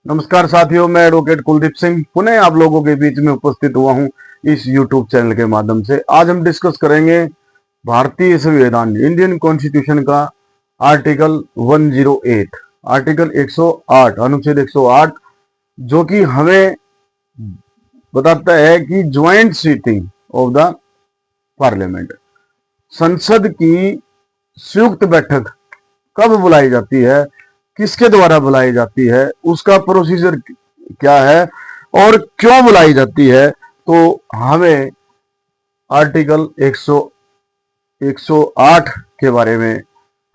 नमस्कार साथियों, मैं एडवोकेट कुलदीप सिंह पुनः आप लोगों के बीच में उपस्थित हुआ हूं इस YouTube चैनल के माध्यम से। आज हम डिस्कस करेंगे भारतीय संविधान इंडियन कॉन्स्टिट्यूशन का आर्टिकल 108, आर्टिकल 108, अनुच्छेद 108, जो कि हमें बताता है कि joint sitting of the parliament, संसद की संयुक्त बैठक कब बुलाई जाती है, किसके द्वारा बुलाई जाती है, उसका प्रोसीजर क्या है और क्यों बुलाई जाती है। तो हमें आर्टिकल 108 के बारे में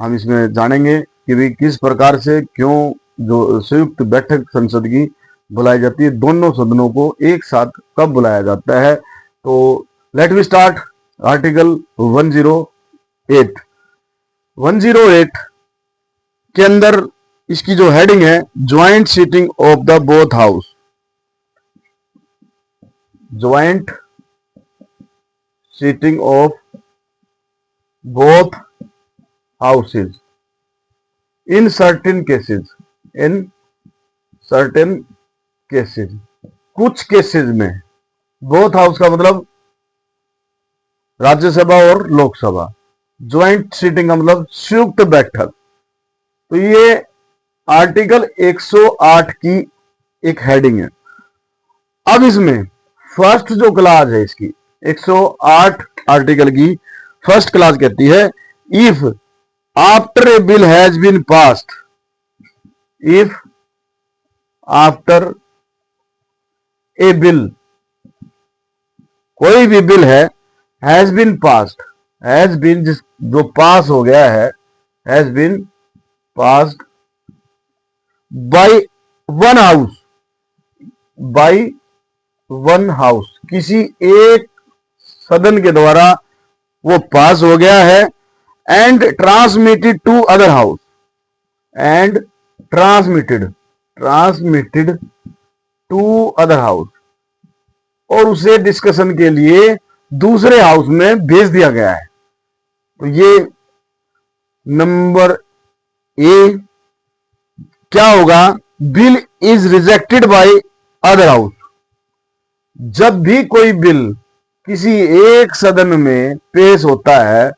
हम इसमें जानेंगे कि भाई किस प्रकार से क्यों जो संयुक्त बैठक संसद की बुलाई जाती है, दोनों सदनों को एक साथ कब बुलाया जाता है। तो लेट वी स्टार्ट। आर्टिकल 108 के अंदर इसकी जो हेडिंग है, joint sitting of the both house, joint sitting of both houses in certain cases, in certain cases, कुछ केसेस में। बोथ हाउस का मतलब राज्यसभा और लोकसभा, ज्वाइंट सीटिंग का मतलब संयुक्त बैठक। तो ये आर्टिकल 108 की एक हेडिंग है। अब इसमें फर्स्ट जो क्लाज है इसकी 108 आर्टिकल की फर्स्ट क्लाज कहती है, if after a bill has been passed, if after a bill, कोई भी बिल है, has been passed, has been जो पास हो गया है, has been passed by one house, by one house, किसी एक सदन के द्वारा वो पास हो गया है, and transmitted to other house, and transmitted to other house, और उसे डिस्कशन के लिए दूसरे हाउस में भेज दिया गया है। तो ये नंबर ए क्या होगा, bill is rejected by other house. जब भी कोई बिल किसी एक सदन में पेश होता है,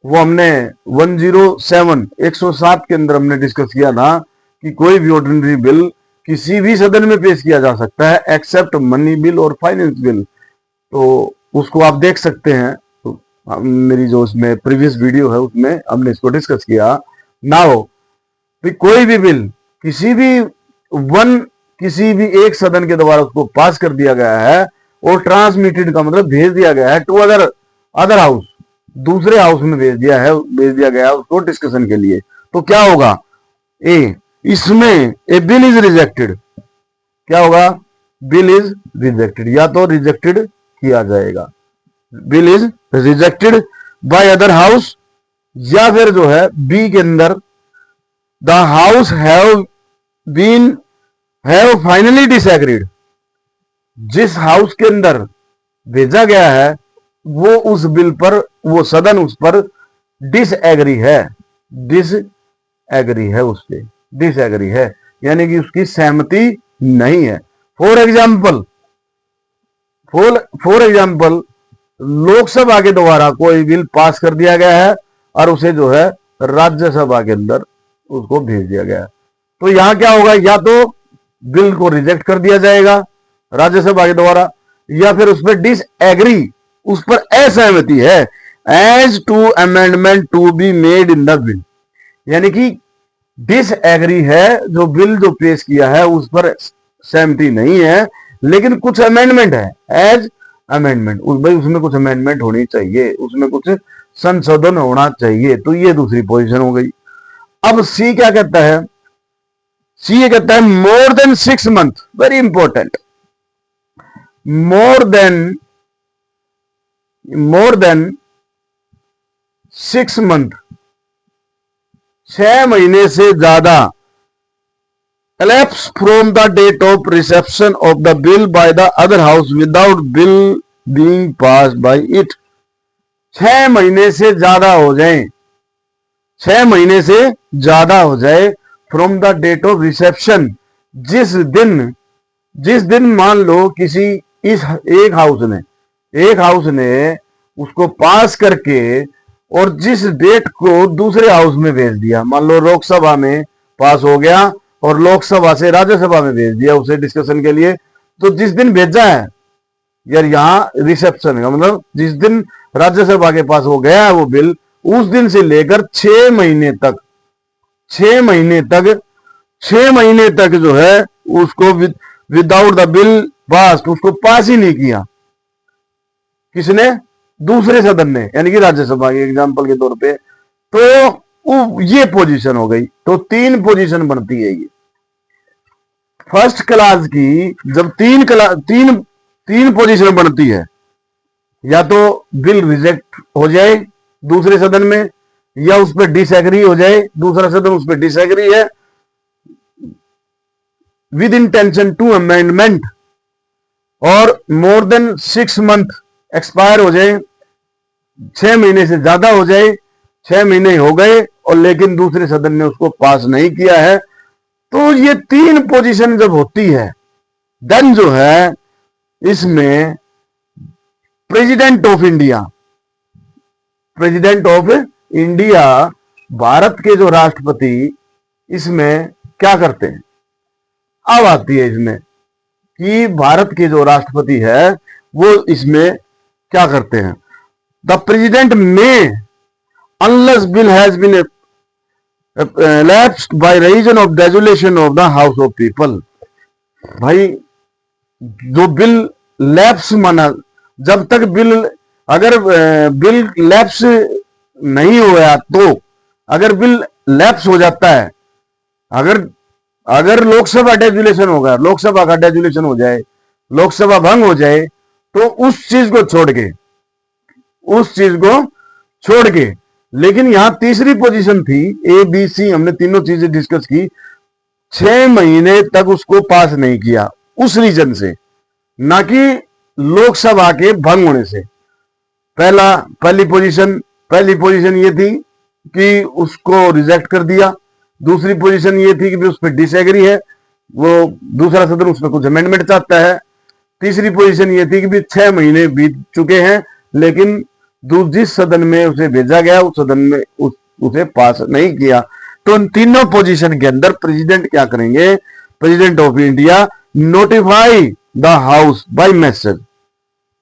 वो हमने 107 के अंदर हमने डिस्कस किया था कि कोई भी ऑर्डिनरी बिल किसी भी सदन में पेश किया जा सकता है एक्सेप्ट मनी बिल और फाइनेंस बिल। तो उसको आप देख सकते हैं, तो मेरी जो उसमें प्रीवियस वीडियो है उसमें हमने इसको डिस्कस किया ना हो। कोई भी बिल किसी भी एक सदन के द्वारा उसको पास कर दिया गया है, और ट्रांसमिटेड का मतलब भेज दिया गया है टू अदर हाउस, दूसरे हाउस में भेज दिया गया है उसको डिस्कशन के लिए। तो क्या होगा, ए इसमें ए बिल इज रिजेक्टेड, क्या होगा, बिल इज रिजेक्टेड, या तो रिजेक्टेड किया जाएगा, bill is rejected by other house, या फिर जो है बी के अंदर the house have finally disagreed, जिस हाउस के अंदर भेजा गया है वो उस बिल पर, वो सदन उस पर डिसएग्री है, उस पे डिसएग्री है, यानी कि उसकी सहमति नहीं है। फॉर एग्जाम्पल लोकसभा के द्वारा कोई बिल पास कर दिया गया है और उसे जो है राज्यसभा के अंदर उसको भेज दिया गया है। तो यहां क्या होगा, या तो बिल को रिजेक्ट कर दिया जाएगा राज्यसभा के द्वारा, या फिर उस पर डिसएग्री, उस पर असहमति है, as to amendment to be made in the bill, यानी कि डिसएग्री है, जो बिल जो पेश किया है उस पर सहमति नहीं है, लेकिन कुछ अमेंडमेंट है, एज अमेंडमेंट, उसमें कुछ अमेंडमेंट होनी चाहिए, उसमें कुछ संशोधन होना चाहिए। तो ये दूसरी पोजीशन हो गई। अब सी क्या कहता है, सी ये कहता है more than 6 month, very important, more than 6 month, 6 महीने से ज्यादा, elapse from the date of reception of the bill by the other house without bill being passed by it, 6 महीने से ज्यादा हो जाए, 6 महीने से ज्यादा हो जाए from the date of reception, जिस दिन मान लो किसी इस एक हाउस ने उसको पास करके और जिस डेट को दूसरे हाउस में भेज दिया, मान लो लोकसभा में पास हो गया और लोकसभा से राज्यसभा में भेज दिया उसे डिस्कशन के लिए, तो जिस दिन भेजा है यार यहां रिसेप्शन का मतलब जिस दिन राज्यसभा के पास हो गया है वो बिल, उस दिन से लेकर 6 महीने तक 6 महीने तक जो है उसको विदाउट द बिल पास उसको पास ही नहीं किया किसने, दूसरे सदन ने, यानी कि राज्यसभा के एग्जाम्पल के तौर पे, तो ये पोजीशन हो गई। तो 3 पोजीशन बनती है ये फर्स्ट क्लास की। जब तीन पोजीशन बनती है, या तो बिल रिजेक्ट हो जाए दूसरे सदन में, या उस पर डिसएग्री हो जाए, दूसरा सदन उस पर डिसएग्री है, विद इंटेंशन टू अमेंडमेंट, और मोर देन 6 मंथ एक्सपायर हो जाए, 6 महीने से ज्यादा हो जाए, 6 महीने हो गए और लेकिन दूसरे सदन ने उसको पास नहीं किया है, तो ये 3 पोजीशन जब होती है देन जो है इसमें प्रेसिडेंट ऑफ इंडिया भारत के जो राष्ट्रपति इसमें क्या करते हैं, अब आती है इसमें कि भारत के जो राष्ट्रपति है वो इसमें क्या करते हैं। द प्रेसिडेंट में unless bill has been lapsed by reason of resolution of the House of People। भाई जो बिल लैप्स माना, जब तक बिल अगर बिल लैप्स नहीं हुआ, तो अगर बिल लैप्स हो जाता है, अगर लोकसभा डेजुलेशन होगा, लोकसभा का डेजुलेशन हो जाए, लोकसभा भंग हो जाए, तो उस चीज को छोड़ के लेकिन यहां तीसरी पोजीशन थी ए बी सी, हमने तीनों चीजें डिस्कस की, 6 महीने तक उसको पास नहीं किया उस रीजन से, ना कि लोकसभा के भंग होने से। पहली पोजीशन ये थी कि उसको रिजेक्ट कर दिया, दूसरी पोजीशन ये थी कि उस पर डिसएग्री है, वो दूसरा सदन उसमें कुछ अमेंडमेंट चाहता है, तीसरी पोजीशन ये थी कि 6 महीने बीत चुके हैं लेकिन जिस सदन में उसे भेजा गया उस सदन में उसे पास नहीं किया। तो इन तीनों पोजीशन के अंदर प्रेसिडेंट क्या करेंगे, president of India notify the house by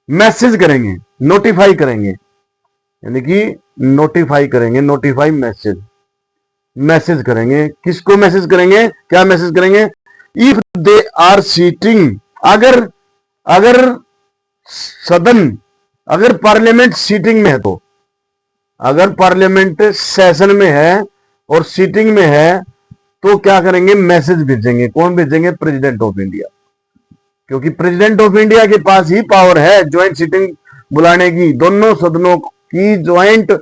message करेंगे, नोटिफाई करेंगे, यानी कि नोटिफाई करेंगे, नोटिफाई मैसेज करेंगे। किसको मैसेज करेंगे, क्या मैसेज करेंगे, इफ दे आर सीटिंग, अगर पार्लियामेंट सीटिंग में है, तो अगर पार्लियामेंट सेशन में है और सीटिंग में है तो क्या करेंगे, मैसेज भेजेंगे। कौन भेजेंगे, प्रेसिडेंट ऑफ इंडिया, क्योंकि प्रेसिडेंट ऑफ इंडिया के पास ही पावर है ज्वाइंट सीटिंग बुलाने की, दोनों सदनों की ज्वाइंट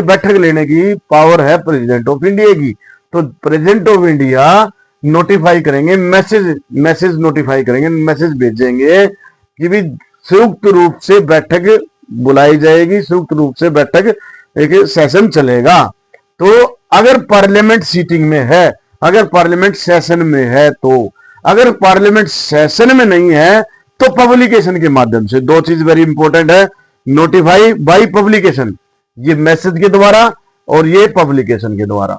बैठक लेने की पावर है प्रेसिडेंट ऑफ इंडिया की। तो प्रेसिडेंट ऑफ इंडिया नोटिफाई करेंगे, मैसेज नोटिफाई करेंगे, मैसेज भेजेंगे कि भी संयुक्त रूप से बैठक बुलाई जाएगी, संयुक्त रूप से बैठक एक सेशन चलेगा। तो अगर पार्लियामेंट सीटिंग में है, अगर पार्लियामेंट सेशन में है, तो अगर पार्लियामेंट सेशन में नहीं है तो पब्लिकेशन के माध्यम से, 2 चीज वेरी इंपॉर्टेंट है, नोटिफाई बाय पब्लिकेशन, ये मैसेज के द्वारा और ये पब्लिकेशन के द्वारा।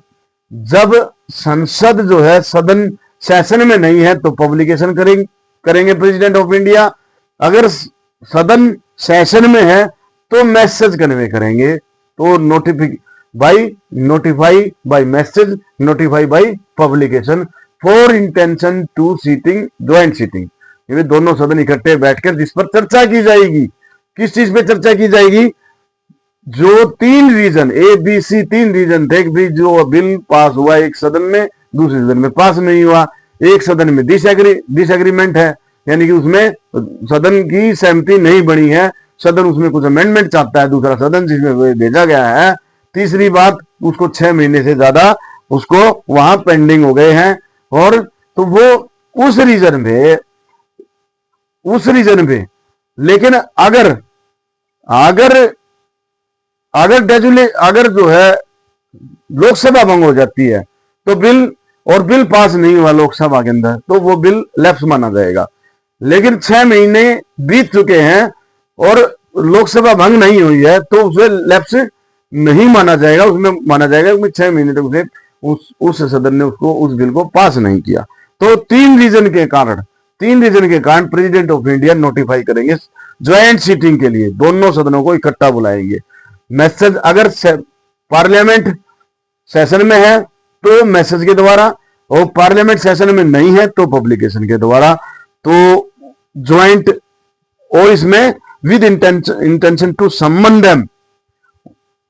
जब संसद जो है सदन सेशन में नहीं है तो पब्लिकेशन करेंगे प्रेसिडेंट ऑफ इंडिया, अगर सदन सेशन में है तो मैसेज कन्वे करेंगे। तो notify by message, notify by publication for intention to sitting joint sitting, ये दोनों सदन इकट्ठे बैठकर जिस पर चर्चा की जाएगी। किस चीज पे चर्चा की जाएगी, जो 3 reason A B C 3 reason थे कि जो बिल पास हुआ एक सदन में, दूसरे सदन में पास नहीं हुआ, एक सदन में डिसएग्रीमेंट है, यानी कि उसमें सदन की सहमति नहीं बनी है, सदन उसमें कुछ अमेंडमेंट चाहता है, दूसरा सदन जिसमें भेजा गया है। तीसरी बात, उसको 6 महीने से ज्यादा उसको वहां पेंडिंग हो गए हैं, और तो वो उस रीजन पे लेकिन अगर जो है लोकसभा भंग हो जाती है तो बिल और बिल पास नहीं हुआ लोकसभा के अंदर तो वो बिल लैप्स माना जाएगा। लेकिन 6 महीने बीत चुके हैं और लोकसभा भंग नहीं हुई है तो उसे लैप्स नहीं माना जाएगा, उसमें माना जाएगा कि 6 महीने तक उसे उस सदन ने उसको उस बिल को पास नहीं किया। तो तीन रीजन के कारण प्रेसिडेंट ऑफ इंडिया नोटिफाई करेंगे ज्वाइंट सीटिंग के लिए, दोनों सदनों को इकट्ठा बुलाएंगे। मैसेज अगर पार्लियामेंट सेशन में है तो मैसेज के द्वारा, और पार्लियामेंट सेशन में नहीं है तो पब्लिकेशन के द्वारा। तो ज्वाइंट, और इसमें with intention to summon them,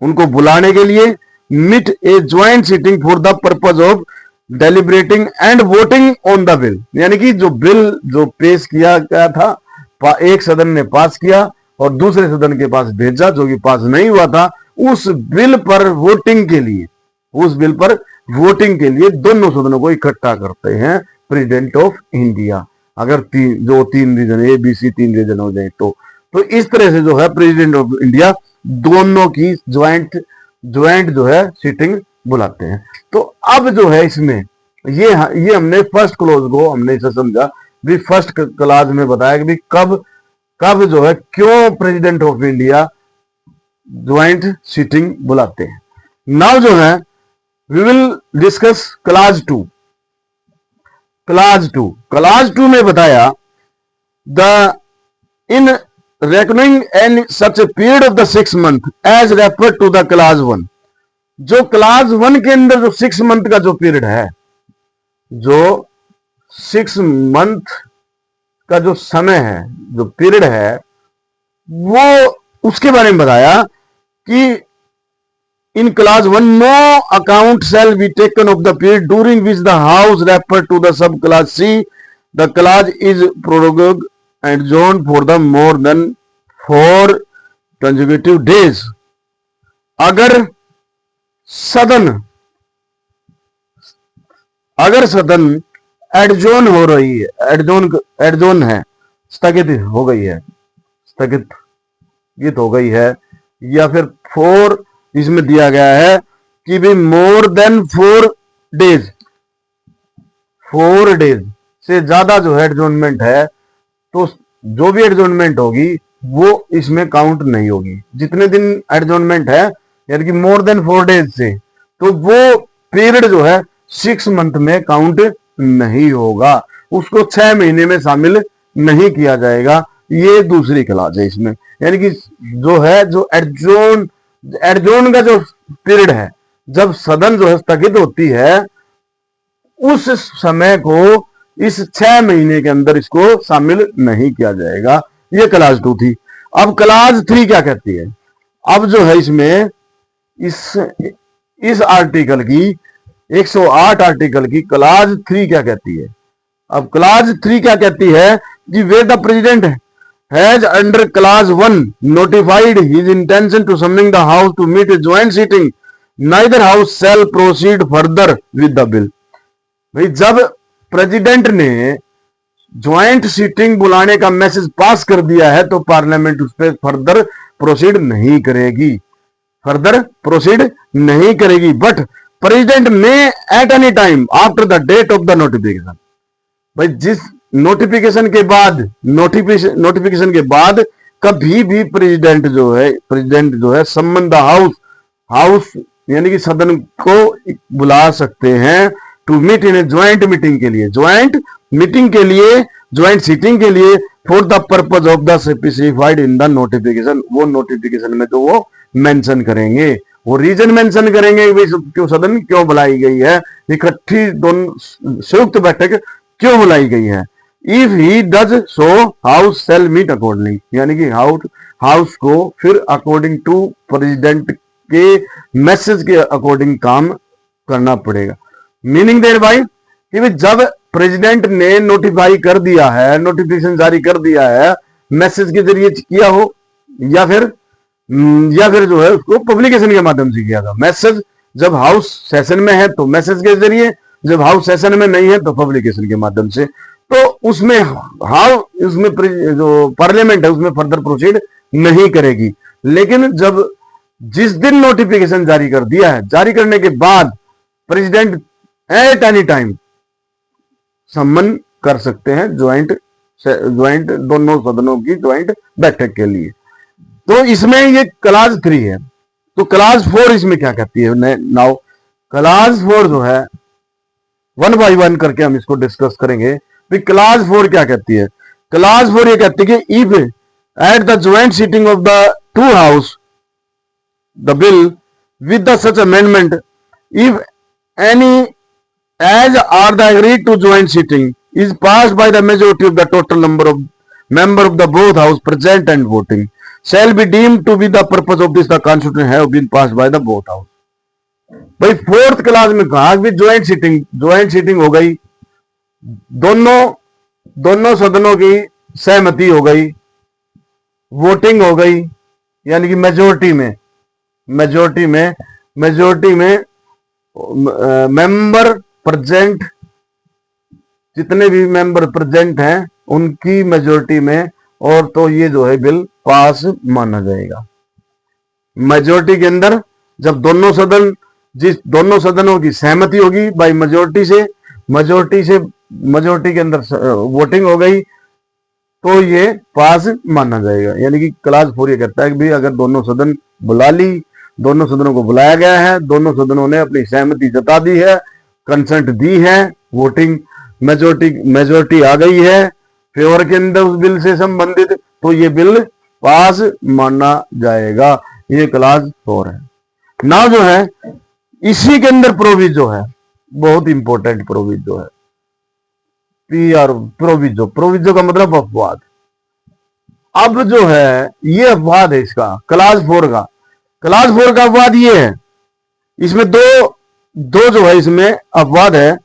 उनको बुलाने के लिए, meet a joint sitting for the purpose of deliberating and voting on the bill, यानी कि जो बिल जो पेश किया गया था एक सदन ने पास किया और दूसरे सदन के पास भेजा जो कि पास नहीं हुआ था, उस बिल पर वोटिंग के लिए दोनों सदनों को इकट्ठा करते हैं प्रेसिडेंट ऑफ इंडिया। अगर तीन रीजन ABC 3 रीजन हो जाए तो इस तरह से जो है प्रेसिडेंट ऑफ इंडिया दोनों की ज्वाइंट जो है सीटिंग बुलाते हैं। तो अब जो है इसमें ये हमने फर्स्ट क्लॉज को हमने इसे समझा भी, फर्स्ट क्लॉज में बताया कि भी कब जो है क्यों president of India joint sitting बुलाते हैं। नाउ जो है we will discuss clause 2। Clause 2 में बताया the in reckoning and such a period of the 6 month as referred to the clause 1, जो क्लास 1 के अंदर जो 6 मंथ का जो पीरियड है, जो 6 मंथ का जो समय है, जो पीरियड है, वो उसके बारे में बताया कि in class 1 no account shall be taken of the period during which the house refer to the sub class C, the class is prorogued and adjourned for the more than 4 consecutive days। अगर सदन एडजोन हो रही है, एडजोन है, स्थगित हो गई है, या फिर 4 इसमें दिया गया है कि भी मोर देन 4 डेज से ज्यादा जो है एडजोनमेंट है, तो जो भी एडजोनमेंट होगी वो इसमें काउंट नहीं होगी। जितने दिन एडजोनमेंट है यानी कि मोर देन 4 डेज से, तो वो पीरियड जो है 6 मंथ में काउंट नहीं होगा, उसको 6 महीने में शामिल नहीं किया जाएगा। ये दूसरी क्लॉज है इसमें, यानी कि जो एडजोन का जो पीरियड है, जब सदन जो है स्थगित होती है, उस समय को इस 6 महीने के अंदर इसको शामिल नहीं किया जाएगा। ये क्लास 2 थी। अब क्लास 3 क्या कहती है? अब जो है इसमें इस आर्टिकल की 108 आर्टिकल की क्लास 3 क्या कहती है? अब क्लास 3 क्या कहती है कि where the president has under clause 1 notified his intention to summoning the house to meet a joint sitting, neither house shall proceed further with the bill. भाई, जब प्रेसिडेंट ने ज्वाइंट सीटिंग बुलाने का मैसेज पास कर दिया है तो parliament उस पर फर्दर प्रोसीड नहीं करेगी। बट प्रेसिडेंट में at any time after the date of the notification, भाई जिस नोटिफिकेशन के बाद कभी भी प्रेसिडेंट जो है सम्मन द हाउस यानी कि सदन को बुला सकते हैं to meet in a joint meeting के लिए, ज्वाइंट सीटिंग के लिए, for the purpose of the specified in the notification. वो नोटिफिकेशन में तो वो मेंशन करेंगे, वो रीजन मेंशन करेंगे क्यों सदन क्यों बुलाई गई है, इकट्ठी दोनों संयुक्त बैठक क्यों बुलाई गई है। If he does so house shall meet accordingly, यानी कि हाउस को फिर अकॉर्डिंग टू प्रेसिडेंट के मैसेज के अकॉर्डिंग काम करना पड़ेगा। मीनिंग देयर बाय कि जब प्रेसिडेंट ने नोटिफाई कर दिया है, नोटिफिकेशन जारी कर दिया है, मैसेज के जरिए किया हो या फिर जो है उसको पब्लिकेशन के माध्यम से किया था। मैसेज जब हाउस सेशन में है तो मैसेज के जरिए, जब हाउस सेशन में नहीं है तो पब्लिकेशन के माध्यम से। तो उसमें जो पार्लियामेंट है उसमें फर्दर प्रोसीड नहीं करेगी। लेकिन जिस दिन नोटिफिकेशन जारी कर दिया है, जारी करने के बाद प्रेसिडेंट एट एनी टाइम सम्मन कर सकते हैं ज्वाइंट दोनों सदनों की ज्वाइंट बैठक के लिए। तो इसमें ये क्लास 3 है। तो क्लास 4 इसमें क्या कहती है? नाउ क्लास 4 जो है 1 बाय 1 करके हम इसको डिस्कस करेंगे। तो क्लास 4 क्या कहती है? क्लास 4 ये कहती है कि if at the joint sitting of the two house the bill with the such amendment, if any as are the agreed to joint sitting is passed by the majority of the total number of member of the both house present and voting, shall be deemed to be the purpose of this the constitution have been passed by the both house। भाई 4th class में कहा कि joint seating हो गई, दोनों सदनों की सहमति हो गई, वोटिंग हो गई, यानी कि मेजोरिटी में मेंबर प्रेजेंट, जितने भी मेंबर प्रेजेंट हैं उनकी मेजोरिटी में, और तो ये जो है बिल पास माना जाएगा। मेजोरिटी के अंदर जब दोनों सदनों की सहमति होगी बाई मेजोरिटी के अंदर वोटिंग हो गई तो ये पास माना जाएगा। यानी कि क्लास 4 ये कहता है कि भाई अगर दोनों सदन बुला ली, दोनों सदनों को बुलाया गया है, दोनों सदनों ने अपनी सहमति जता दी है, कंसेंट दी है, वोटिंग मेजोरिटी आ गई है फेवर के अंदर उस बिल से संबंधित, तो ये बिल पास माना जाएगा। ये क्लास 4 है। ना जो है इसी के अंदर प्रोविजो है, बहुत इंपॉर्टेंट प्रोविजो है, प्रोविजो का मतलब अपवाद। अब जो है ये अपवाद है इसका क्लास 4 का अपवाद ये है, इसमें दो जो है इसमें अपवाद है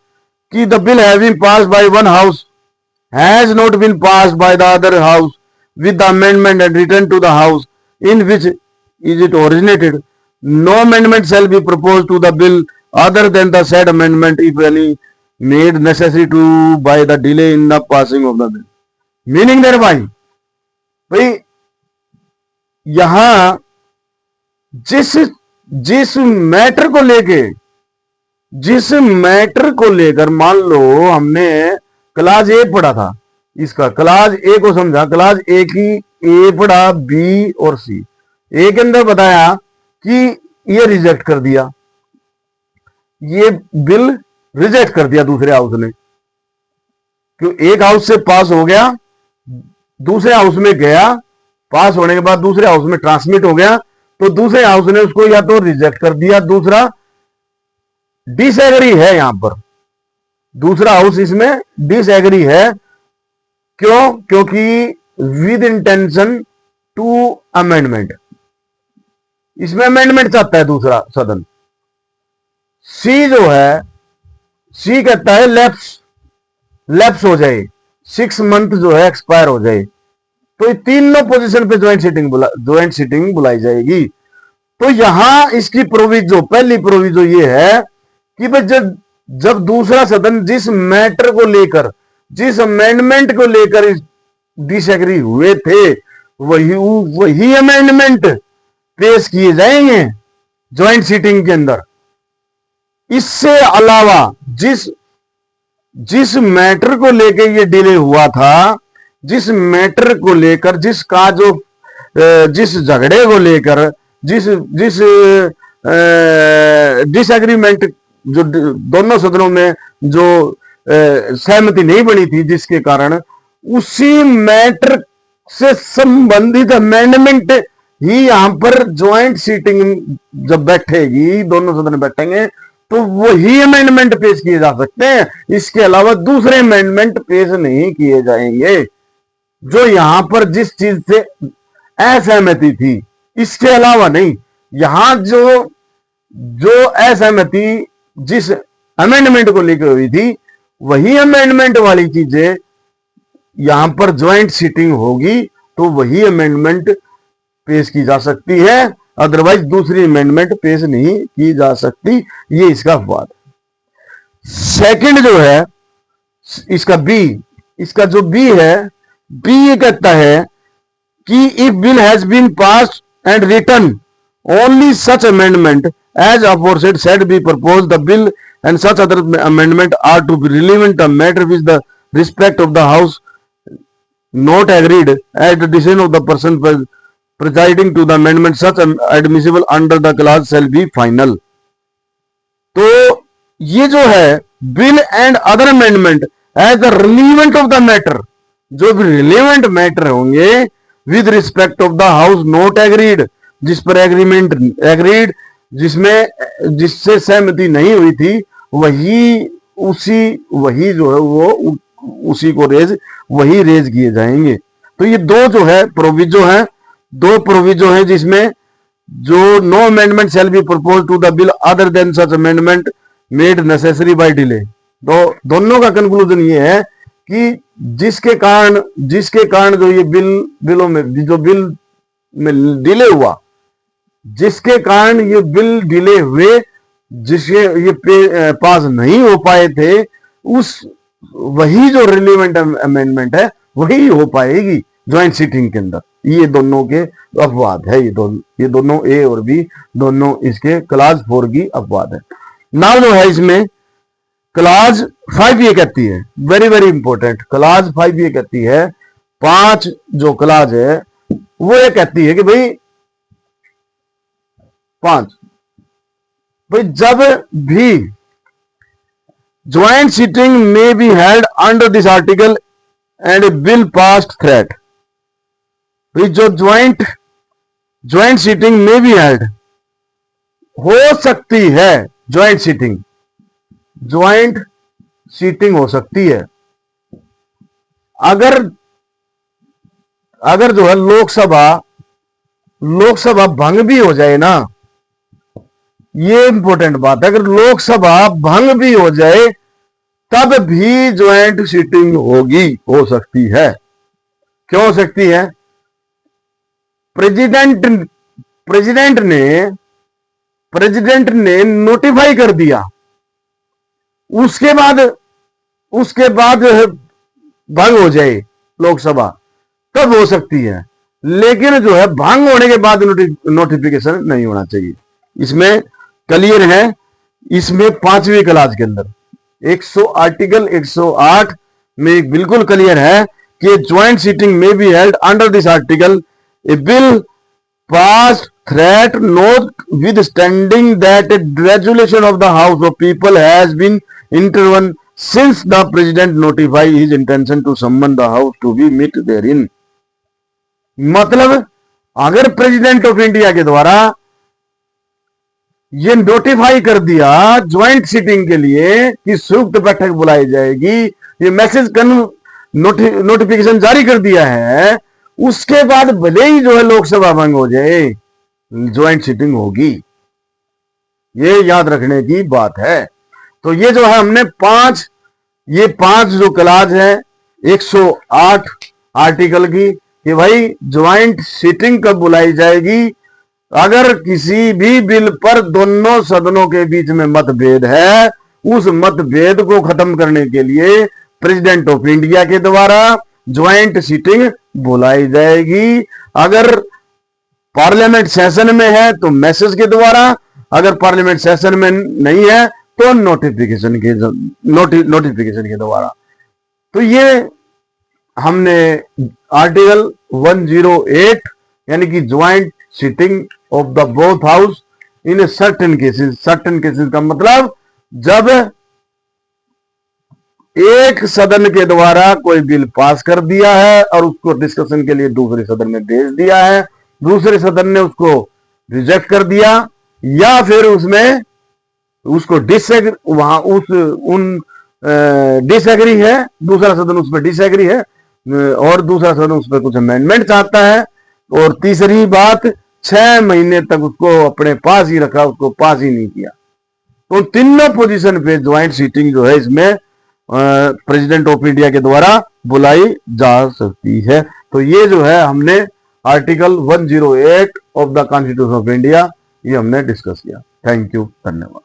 कि the bill have been passed by one house has not been passed by the other house with the amendment and return to the house in which is it originated, no amendment shall be proposed to the bill other than the said amendment if any made necessary to by the delay in the passing of the bill, meaning thereby भाई यहां जिस matter को लेकर मान लो हमने class ए पढ़ा था, इसका क्लास ए को समझा, क्लास ए की ए पढ़ा, बी और सी। ए के अंदर बताया कि ये रिजेक्ट कर दिया, ये बिल रिजेक्ट कर दिया दूसरे हाउस ने, क्यों? एक हाउस से पास हो गया, दूसरे हाउस में गया, पास होने के बाद दूसरे हाउस में ट्रांसमिट हो गया, तो दूसरे हाउस ने उसको या तो रिजेक्ट कर दिया, दूसरा डिसएग्री है। यहां पर दूसरा हाउस इसमें डिसएग्री है, क्यों? क्योंकि विद इंटेंशन टू अमेंडमेंट, इसमें अमेंडमेंट चाहता है दूसरा सदन। सी जो है, सी कहता है लैप्स हो जाए, 6 मंथ जो है एक्सपायर हो जाए, तो तीनों पोजीशन पे ज्वाइंट सीटिंग बुलाई जाएगी। तो यहां इसकी प्रोविजो, पहली प्रोविजो ये है कि भाई जब दूसरा सदन जिस मैटर को लेकर, जिस अमेंडमेंट को लेकर डिसएग्री हुए थे, वही अमेंडमेंट पेश किए जाएंगे ज्वाइंट सीटिंग के अंदर। इससे अलावा जिस मैटर को लेकर ये डिले हुआ था, जिस मैटर को लेकर, जिस झगड़े को लेकर, जिस डिसएग्रीमेंट, जो दोनों सदनों में जो सहमति नहीं बनी थी, जिसके कारण उसी मैटर से संबंधित अमेंडमेंट ही यहां पर ज्वाइंट सीटिंग जब बैठेगी, दोनों सदन बैठेंगे, तो वही अमेंडमेंट पेश किए जा सकते हैं। इसके अलावा दूसरे अमेंडमेंट पेश नहीं किए जाएंगे जो यहां पर जिस चीज से असहमति थी, इसके अलावा नहीं। यहां जो असहमति जिस अमेंडमेंट को लेकर हुई थी, वही अमेंडमेंट वाली चीजें यहां पर ज्वाइंट सीटिंग होगी तो वही अमेंडमेंट पेश की जा सकती है, अदरवाइज दूसरी अमेंडमेंट पेश नहीं की जा सकती। ये इसका अपवाद। सेकंड जो है इसका बी, इसका जो बी है, बी ये कहता है कि if bill has been passed and written only such amendment as aforesaid said be propose the bill and such other amendment are to be relevant a matter which the respect of the house not agreed at the decision of the person presiding to the amendment, such admissible under the clause shall be final. तो ये जो है bill and other amendment as the relevant of the matter, जो भी relevant matter होंगे with respect of the house not agreed, जिस पर agreement agreed, जिससे सहमति नहीं हुई थी, वही जो है वो उसी को वही रेज किए जाएंगे। तो ये दो जो है प्रोविजो है, दो प्रोविजो है जिसमें जो no amendment shall be propose to the bill other than such amendment made necessary by delay. तो दोनों का कंक्लूजन ये है कि जिसके कारण जो ये बिलों में जो बिल में डिले हुआ, जिसके कारण ये बिल डिले हुए, जिसके ये पास नहीं हो पाए थे, वही जो रिलेवेंट अमेंडमेंट है वही हो पाएगी ज्वाइंट सीटिंग के अंदर। ये दोनों के अपवाद है, ये दोनों ए और बी दोनों इसके क्लास 4 की अपवाद है। नाउ जो है इसमें क्लास 5 ये कहती है, वेरी वेरी इंपॉर्टेंट, क्लास 5 ये कहती है, 5 जो क्लास है वो ये कहती है कि भाई 5 जब भी ज्वाइंट सीटिंग में be held under this article and A bill passed threat, जो ज्वाइंट सीटिंग में बी हेल्ड हो सकती है, ज्वाइंट सीटिंग हो सकती है अगर जो है लोकसभा भंग भी हो जाए ना, ये इंपॉर्टेंट बात है, अगर लोकसभा भंग भी हो जाए तब भी ज्वाइंट सीटिंग हो सकती है। क्यों हो सकती है? प्रेसिडेंट ने नोटिफाई कर दिया, उसके बाद भंग हो जाए लोकसभा तब हो सकती है, लेकिन जो है भंग होने के बाद नोटिफिकेशन नहीं होना चाहिए। इसमें क्लियर है, इसमें 5वीं क्लास के अंदर आर्टिकल 108 में बिल्कुल क्लियर है कि ज्वाइंट सीटिंग में be held under this article a bill pass threat notwithstanding that a resolution of the House of People has been intervened since the President notified his intention to summon the House to be met therein। मतलब अगर president of India के द्वारा ये notify कर दिया joint sitting के लिए कि संयुक्त बैठक बुलाई जाएगी, ये मैसेज नोटिफिकेशन जारी कर दिया है, उसके बाद भले ही जो है लोकसभा भंग हो जाए, ज्वाइंट सीटिंग होगी। ये याद रखने की बात है। तो ये जो है हमने 5 जो क्लास है 108 आर्टिकल की कि भाई ज्वाइंट सीटिंग कब बुलाई जाएगी, अगर किसी भी बिल पर दोनों सदनों के बीच में मतभेद है, उस मतभेद को खत्म करने के लिए प्रेसिडेंट ऑफ इंडिया के द्वारा ज्वाइंट सीटिंग बुलाई जाएगी। अगर पार्लियामेंट सेशन में है तो मैसेज के द्वारा, अगर पार्लियामेंट सेशन में नहीं है तो नोटिफिकेशन के द्वारा। तो ये हमने आर्टिकल 108 यानी कि joint sitting of the both house in certain cases का मतलब जब एक सदन के द्वारा कोई बिल पास कर दिया है और उसको डिस्कशन के लिए दूसरे सदन में भेज दिया है, दूसरे सदन ने उसको रिजेक्ट कर दिया या फिर उसमें उसको डिसएग्री है, दूसरा सदन उस पर डिसएग्री है और दूसरा सदन उस पर कुछ अमेंडमेंट चाहता है, और तीसरी बात 6 महीने तक उसको अपने पास ही रखा, उसको पास ही नहीं किया। तो तीनों पोजीशन पे ज्वाइंट सीटिंग जो है इसमें प्रेसिडेंट ऑफ इंडिया के द्वारा बुलाई जा सकती है। तो ये जो है हमने article 108 of the constitution of India ये हमने डिस्कस किया। थैंक यू, धन्यवाद।